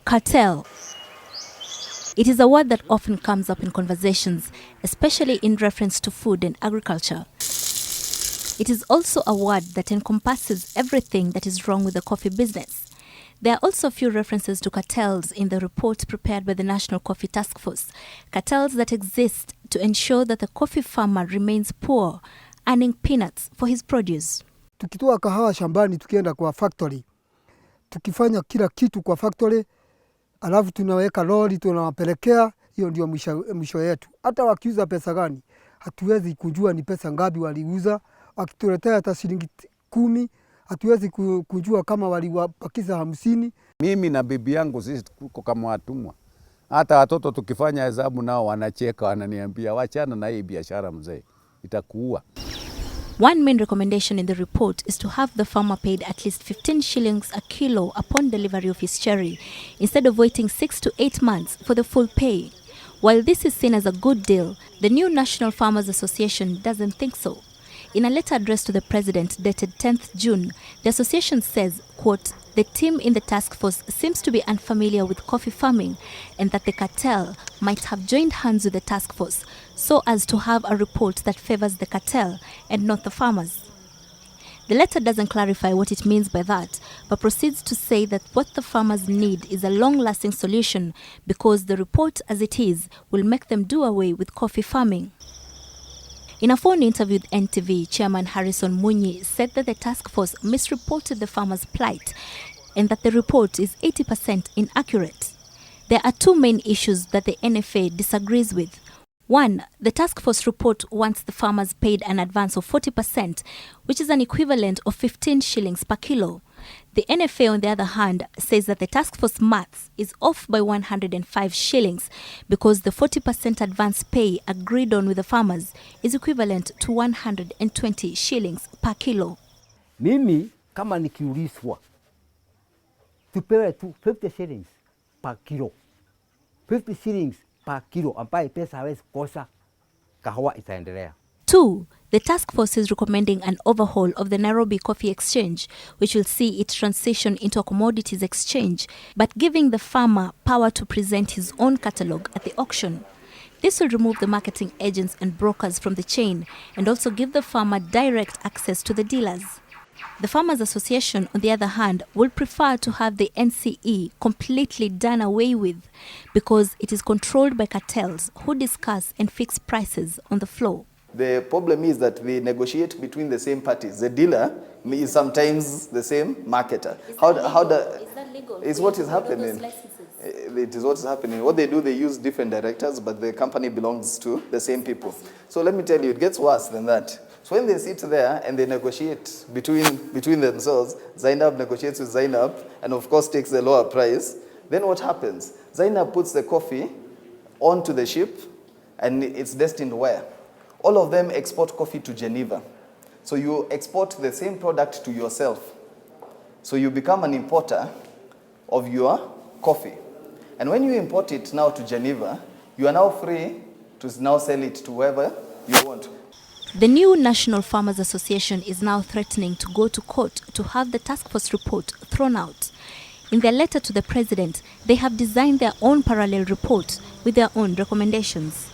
Cartel. It is a word that often comes up in conversations, especially in reference to food and agriculture. It is also a word that encompasses everything that is wrong with the coffee business. There are also a few references to cartels in the report prepared by the National Coffee Task Force, cartels that exist to ensure that the coffee farmer remains poor, earning peanuts for his produce. Tukitoa kahawa shambani tukienda kwa factory, tukifanya kila kitu kwa factory, alafu tunaweka lori tunawapelekea, hiyo ndio mwisho yetu. Hata wakiuza pesa gani, hatuwezi kujua ni pesa ngapi waliuza. Wakituletea hata shilingi 10, hatuwezi kujua kama waliwapakiza 50. Mimi na bibi yangu sisi tuko kama watumwa. Hata watoto tukifanya hesabu nao wanacheka, wananiambia wachana na hii biashara mzee, itakuua. One main recommendation in the report is to have the farmer paid at least 15 shillings a kilo upon delivery of his cherry, instead of waiting 6 to 8 months for the full pay. While this is seen as a good deal, the new National Farmers Association doesn't think so. In a letter addressed to the President dated 10th June, the association says, quote, the team in the task force seems to be unfamiliar with coffee farming and that the cartel might have joined hands with the task force so as to have a report that favors the cartel and not the farmers. The letter doesn't clarify what it means by that, but proceeds to say that what the farmers need is a long-lasting solution because the report as it is will make them do away with coffee farming. In a phone interview with NTV, Chairman Harrison Munyi said that the task force misreported the farmers' plight and that the report is 80% inaccurate. There are two main issues that the NFA disagrees with. One, the task force report wants the farmers paid an advance of 40%, which is an equivalent of 15 shillings per kilo. The NFA, on the other hand, says that the task force maths is off by 105 shillings because the 40% advance pay agreed on with the farmers is equivalent to 120 shillings per kilo. Mimi kama nikiulizwa tupewe tu 50 shillings per kilo. 50 shillings per kilo ambaye pesa hawezi kosa, kahawa itaendelea. 2. The task force is recommending an overhaul of the Nairobi Coffee Exchange, which will see it transition into a commodities exchange, but giving the farmer power to present his own catalogue at the auction. This will remove the marketing agents and brokers from the chain and also give the farmer direct access to the dealers. The Farmers Association, on the other hand, will prefer to have the NCE completely done away with because it is controlled by cartels who discuss and fix prices on the floor. The problem is that they negotiate between the same parties. The dealer is sometimes the same marketer. Is that legal? Is what is happening. It is what is happening. What they do, they use different directors, but the company belongs to the same people. So let me tell you, it gets worse than that. So when they sit there and they negotiate between themselves, Zeynab negotiates with Zeynab and of course takes the lower price, then what happens? Zeynab puts the coffee onto the ship and it's destined where? All of them export coffee to Geneva. So you export the same product to yourself. So you become an importer of your coffee. And when you import it now to Geneva, you are now free to now sell it to whoever you want. The new National Farmers Association is now threatening to go to court to have the task force report thrown out. In their letter to the President, they have designed their own parallel report with their own recommendations.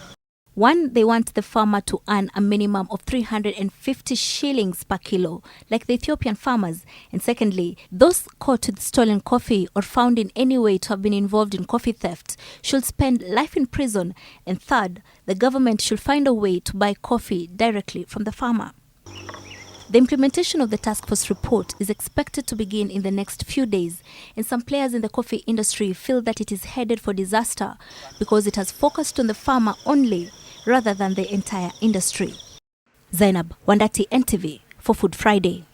One, they want the farmer to earn a minimum of 350 shillings per kilo, like the Ethiopian farmers. And secondly, those caught with stolen coffee or found in any way to have been involved in coffee theft should spend life in prison. And third, the government should find a way to buy coffee directly from the farmer. The implementation of the task force report is expected to begin in the next few days, and some players in the coffee industry feel that it is headed for disaster because it has focused on the farmer only rather than the entire industry. Zeynab Wandati, NTV, for Food Friday.